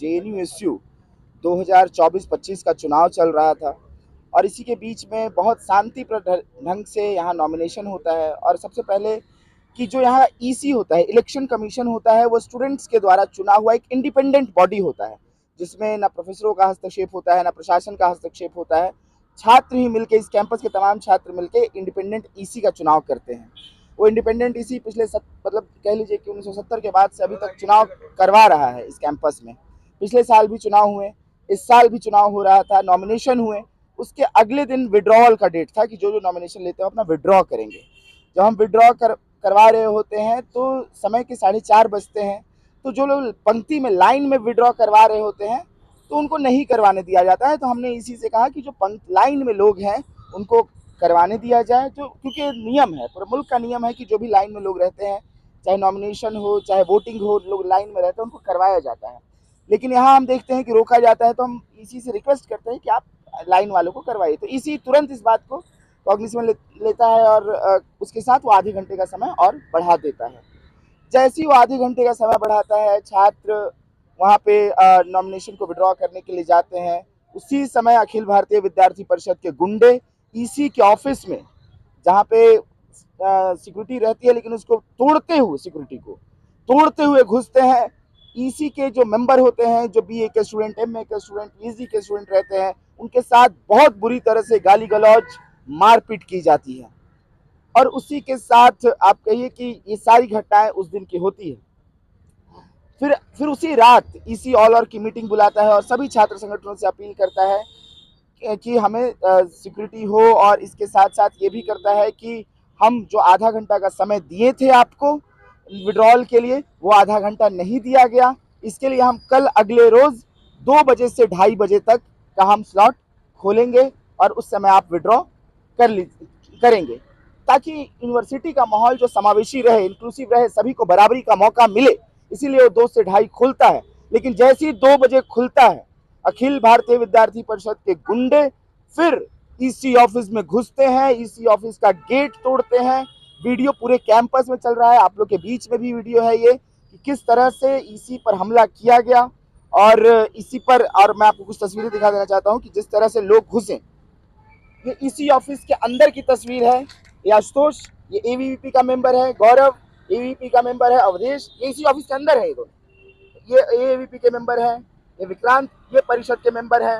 JNU-SU 2024-25 का चुनाव चल रहा था और इसी के बीच में बहुत शांतिपूर्ण ढंग से यहाँ नॉमिनेशन होता है। और सबसे पहले कि जो यहाँ ईसी होता है, इलेक्शन कमीशन होता है, वो स्टूडेंट्स के द्वारा चुना हुआ एक इंडिपेंडेंट बॉडी होता है, जिसमें ना प्रोफेसरों का हस्तक्षेप होता है, ना प्रशासन का हस्तक्षेप होता है। छात्र ही मिलके, इस कैंपस के तमाम छात्र मिलके इंडिपेंडेंट ईसी का चुनाव करते हैं। वो इंडिपेंडेंट ईसी पिछले मतलब कह लीजिए कि 1970 के बाद से अभी तक चुनाव करवा रहा है इस कैंपस में। पिछले साल भी चुनाव हुए, इस साल भी चुनाव हो रहा था, नॉमिनेशन हुए। उसके अगले दिन विड्रॉल का डेट था कि जो नॉमिनेशन लेते हैं अपना विड्रॉ करेंगे। जब हम विड्रॉ करवा रहे होते हैं तो समय के 4:30 बजते हैं, तो जो लोग पंक्ति में लाइन में विड्रॉ करवा रहे होते हैं तो उनको नहीं करवाने दिया जाता है। तो हमने इसी से कहा कि जो लाइन में लोग हैं उनको करवाने दिया जाए, जो क्योंकि नियम है, पूरे मुल्क का नियम है कि जो भी लाइन में लोग रहते हैं, चाहे नॉमिनेशन हो चाहे वोटिंग हो, लोग लाइन में रहते हैं उनको करवाया जाता है। लेकिन यहाँ हम देखते हैं कि रोका जाता है, तो हम इसी से रिक्वेस्ट करते हैं कि आप लाइन वालों को करवाइए। तो इसी तुरंत इस बात को कॉग्निशन लेता है और उसके साथ वो आधे घंटे का समय और बढ़ा देता है। जैसे ही वो आधे घंटे का समय बढ़ाता है, छात्र वहाँ पे नॉमिनेशन को विड्रॉ करने के लिए जाते हैं। उसी समय अखिल भारतीय विद्यार्थी परिषद के गुंडे ईसी के ऑफिस में, जहाँ पे सिक्योरिटी रहती है, लेकिन उसको तोड़ते हुए, सिक्योरिटी को तोड़ते हुए घुसते हैं। ईसी के जो मेंबर होते हैं, जो बीए के स्टूडेंट, एमए के स्टूडेंट, पीएचडी के स्टूडेंट रहते हैं, उनके साथ बहुत बुरी तरह से गाली गलौज, मारपीट की जाती है। और उसी के साथ आप कहिए कि ये सारी घटनाएं उस दिन की होती है। फिर उसी रात ईसी ऑल और की मीटिंग बुलाता है और सभी छात्र संगठनों से अपील करता है कि हमें सिक्योरिटी हो, और इसके साथ साथ ये भी करता है कि हम जो आधा घंटा का समय दिए थे आपको विड्रॉल के लिए, वो आधा घंटा नहीं दिया गया। इसके लिए हम कल अगले रोज 2 बजे से 2:30 बजे तक का हम स्लॉट खोलेंगे और उस समय आप विड्रॉ करेंगे, ताकि यूनिवर्सिटी का माहौल जो समावेशी रहे, इंक्लूसिव रहे, सभी को बराबरी का मौका मिले। इसीलिए वो 2 से 2:30 खुलता है। लेकिन जैसे ही 2 बजे खुलता है, अखिल भारतीय विद्यार्थी परिषद के गुंडे फिर ईसी ऑफिस में घुसते हैं, ईसी ऑफिस का गेट तोड़ते हैं। वीडियो पूरे कैंपस में चल रहा है, आप लोग के बीच में भी वीडियो है ये, कि किस तरह से ईसी पर हमला किया गया। और इसी पर, और मैं आपको कुछ तस्वीरें दिखा देना चाहता हूं कि जिस तरह से लोग घुसे। ये ईसी ऑफिस के अंदर की तस्वीर है। ये आशुतोष, ये एवीपी का मेंबर है, गौरव एवीपी का मेंबर है, अवधेश ये इसी ऑफिस के अंदर है। ये एवीपी के मेंबर है, ये विक्रांत ये परिषद के मेंबर है।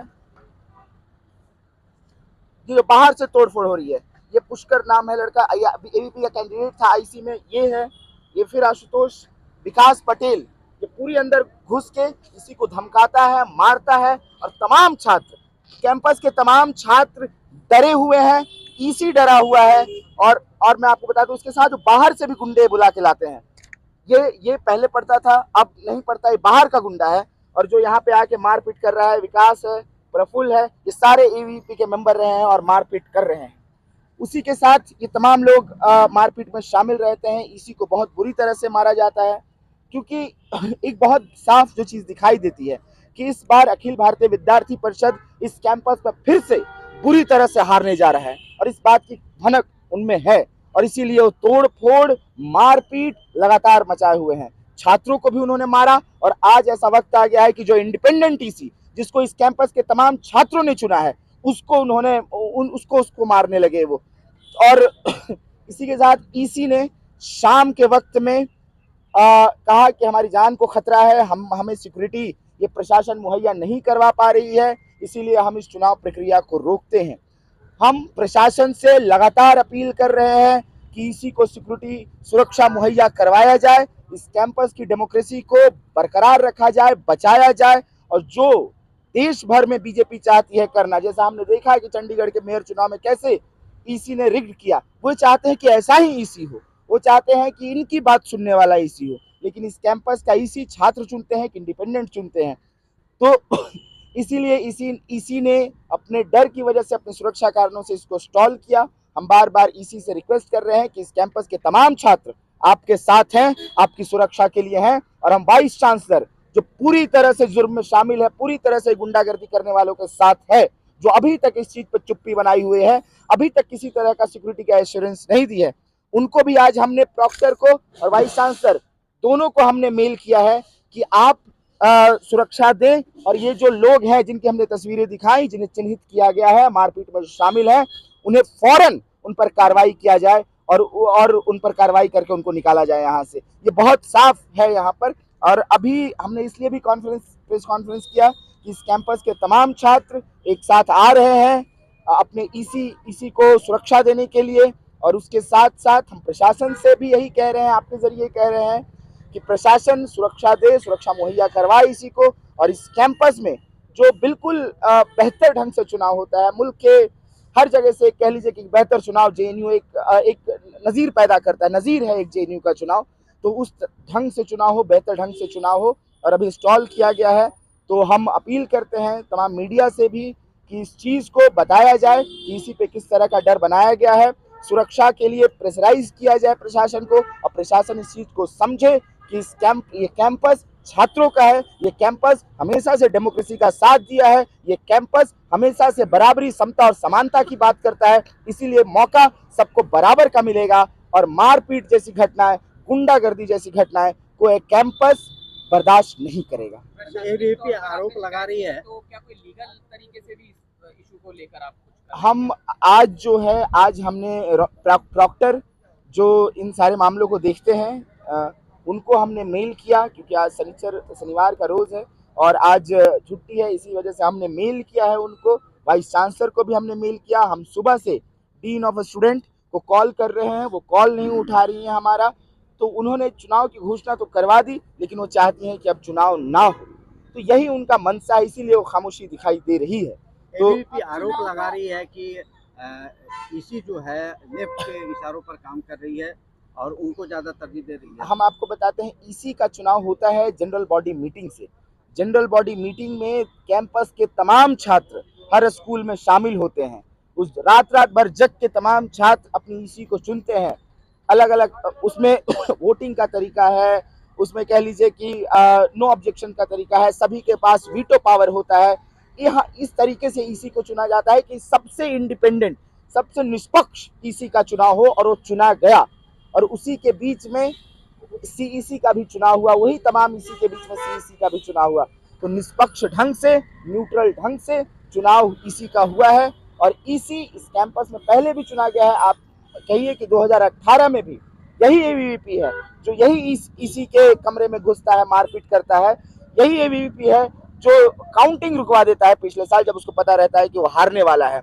ये जो बाहर से तोड़फोड़ हो रही है, ये पुष्कर नाम है लड़का, एवीपी का कैंडिडेट था आईसी में, ये है। ये फिर आशुतोष, विकास पटेल, ये पूरी अंदर घुस के इसी को धमकाता है, मारता है। और तमाम छात्र, कैंपस के तमाम छात्र डरे हुए हैं, ईसी डरा हुआ है। और मैं आपको बता दूं, उसके साथ बाहर से भी गुंडे बुला के लाते हैं। ये पहले पढ़ता था, अब नहीं पढ़ता, ये बाहर का गुंडा है। और जो यहाँ पे आके मारपीट कर रहा है, विकास है, प्रफुल्ल है, ये सारे एवीपी के मेंबर रहे हैं और मारपीट कर रहे हैं। उसी के साथ ये तमाम लोग मारपीट में शामिल रहते हैं। इसी को बहुत बुरी तरह से मारा जाता है, क्योंकि एक बहुत साफ जो चीज दिखाई देती है कि इस बार अखिल भारतीय विद्यार्थी परिषद इस कैंपस पर फिर से बुरी तरह से हारने जा रहा है, और इस बात की भनक उनमें है। और इसीलिए वो तोड़ फोड़, मारपीट लगातार मचाए हुए हैं। छात्रों को भी उन्होंने मारा, और आज ऐसा वक्त आ गया है कि जो इंडिपेंडेंट ईसी, जिसको इस कैंपस के तमाम छात्रों ने चुना है, उसको उन्होंने उसको मारने लगे वो। और इसी के साथ ईसी ने शाम के वक्त में कहा कि हमारी जान को खतरा है, हमें सिक्योरिटी ये प्रशासन मुहैया नहीं करवा पा रही है, इसीलिए हम इस चुनाव प्रक्रिया को रोकते हैं। हम प्रशासन से लगातार अपील कर रहे हैं कि इसी को सिक्योरिटी सुरक्षा मुहैया करवाया जाए, इस कैंपस की डेमोक्रेसी को बरकरार रखा जाए, बचाया जाए। और जो देश भर में बीजेपी चाहती है करना, जैसा हमने देखा है कि चंडीगढ़ के मेयर चुनाव में कैसे ईसी ने रिग्ड किया, वो चाहते हैं कि ऐसा ही ईसी हो। वो चाहते हैं कि इनकी बात सुनने वाला ईसी हो। लेकिन इस कैंपस का ईसी छात्र चुनते हैं कि इंडिपेंडेंट चुनते हैं। तो इसीलिए ईसी ने अपने डर की वजह से, अपने सुरक्षा कारणों से इसको स्टॉल किया। हम बार बार ईसी से रिक्वेस्ट कर रहे हैं कि इस कैंपस के तमाम छात्र आपके साथ हैं, आपकी सुरक्षा के लिए हैं। और हम वाइस चांसलर, जो पूरी तरह से जुर्म में शामिल है, पूरी तरह से गुंडागर्दी करने वालों के साथ है, जो अभी तक इस चीज पर चुप्पी बनाई हुई है, अभी तक किसी तरह का सिक्योरिटी का एश्योरेंस नहीं दी है, उनको भी आज हमने प्रॉक्टर को और वाइस चांसलर दोनों को हमने मेल किया है कि आप सुरक्षा दें और ये जो लोग हैं जिनकी हमने तस्वीरें दिखाई, जिन्हें चिन्हित किया गया है, मारपीट में शामिल है, उन्हें फौरन उन पर कार्रवाई किया जाए और उन पर कार्रवाई करके उनको निकाला जाए यहाँ से। ये बहुत साफ है यहाँ पर। और अभी हमने इसलिए भी प्रेस कॉन्फ्रेंस किया कि इस कैंपस के तमाम छात्र एक साथ आ रहे हैं अपने ईसी को सुरक्षा देने के लिए। और उसके साथ साथ हम प्रशासन से भी यही कह रहे हैं, आपके जरिए कह रहे हैं कि प्रशासन सुरक्षा दे, सुरक्षा मुहैया करवाए इसी को। और इस कैंपस में जो बिल्कुल बेहतर ढंग से चुनाव होता है, मुल्क के हर जगह से कह लीजिए कि बेहतर चुनाव जेएनयू एक नज़ीर पैदा करता है, नज़ीर है एक जेएनयू का चुनाव, तो उस ढंग से चुनाव हो, बेहतर ढंग से चुनाव हो। और अभी इंस्टॉल किया गया है, तो हम अपील करते हैं तमाम मीडिया से भी कि इस चीज़ को बताया जाए कि इसी पे किस तरह का डर बनाया गया है। सुरक्षा के लिए प्रेशराइज किया जाए प्रशासन को, और प्रशासन इस चीज़ को समझे कि ये कैंपस छात्रों का है, ये कैंपस हमेशा से डेमोक्रेसी का साथ दिया है, ये कैंपस हमेशा से बराबरी, समता और समानता की बात करता है। इसीलिए मौका सबको बराबर का मिलेगा और मारपीट जैसी घटनाएं, गुंडागर्दी जैसी घटनाएं कोई कैंपस बर्दाश्त नहीं करेगा। एबीवीपी आरोप लगा रही है, तो क्या कोई लीगल तरीके से भी इस इशू को लेकर आप हम आज हमने प्रॉक्टर जो इन सारे मामलों को देखते हैं उनको हमने मेल किया, क्योंकि आज शनिवार का रोज़ है और आज छुट्टी है, इसी वजह से हमने मेल किया है उनको। वाइस चांसलर को भी हमने मेल किया। हम सुबह से डीन ऑफ स्टूडेंट को कॉल कर रहे हैं, वो कॉल नहीं उठा रही है हमारा। तो उन्होंने चुनाव की घोषणा तो करवा दी, लेकिन वो चाहती हैं कि अब चुनाव ना हो। तो यही उनका मनसा है, इसीलिए वो खामोशी दिखाई दे रही है। तो एबीवीपी आरोप लगा रही है कि ईसी जो है लेफ्ट के इशारों पर काम कर रही है और उनको ज़्यादा तरजीह दे रही है। हम आपको बताते हैं, ईसी का चुनाव होता है जनरल बॉडी मीटिंग से। जनरल बॉडी मीटिंग में कैंपस के तमाम छात्र हर स्कूल में शामिल होते हैं। उस रात भर जग के तमाम छात्र अपनी ईसी को चुनते हैं। अलग अलग उसमें वोटिंग का तरीका है, उसमें कह लीजिए कि नो ऑब्जेक्शन का तरीका है, सभी के पास वीटो पावर होता है। यहाँ इस तरीके से ईसी को चुना जाता है कि सबसे इंडिपेंडेंट, सबसे निष्पक्ष ईसी का चुनाव हो, और वो चुना गया। और उसी के बीच में सीईसी का भी चुनाव हुआ, वही तमाम ईसी के बीच में सीईसी का भी चुनाव हुआ। तो निष्पक्ष ढंग से, न्यूट्रल ढंग से चुनाव ईसी का हुआ है। और ईसी इस कैंपस में पहले भी चुना गया है। आप कहिए कि 2018 में भी यही एबीवीपी है जो यही ईसी के कमरे में घुसता है, मारपीट करता है। यही एबीवीपी है जो काउंटिंग रुकवा देता है पिछले साल, जब उसको पता रहता है कि वो हारने वाला है।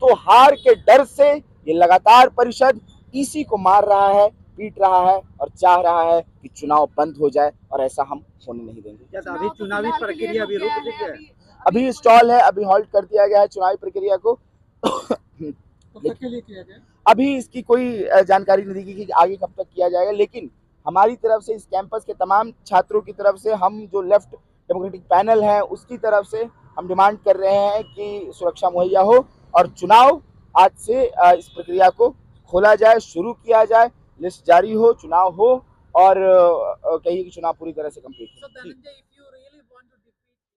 तो हार के डर से ये लगातार परिषद ईसी को मार रहा है, पीट रहा है और चाह रहा है कि चुनाव बंद हो जाए, और ऐसा हम होने नहीं देंगे। क्या अभी चुनावी प्रक्रिया अभी रुक चुकी है? अभी स्टॉल है, अभी हॉल्ट कर दिया गया है चुनावी प्रक्रिया को। के लिए किया गया? अभी इसकी कोई जानकारी नहीं दी कि आगे कब तक किया जाएगा, लेकिन हमारी तरफ से, इस कैंपस के तमाम छात्रों की तरफ से, हम जो लेफ्ट डेमोक्रेटिक पैनल है उसकी तरफ से हम डिमांड कर रहे हैं कि सुरक्षा मुहैया हो और चुनाव आज से इस प्रक्रिया को खोला जाए, शुरू किया जाए, लिस्ट जारी हो, चुनाव हो और कहिए कि चुनाव पूरी तरह से कंप्लीट हो।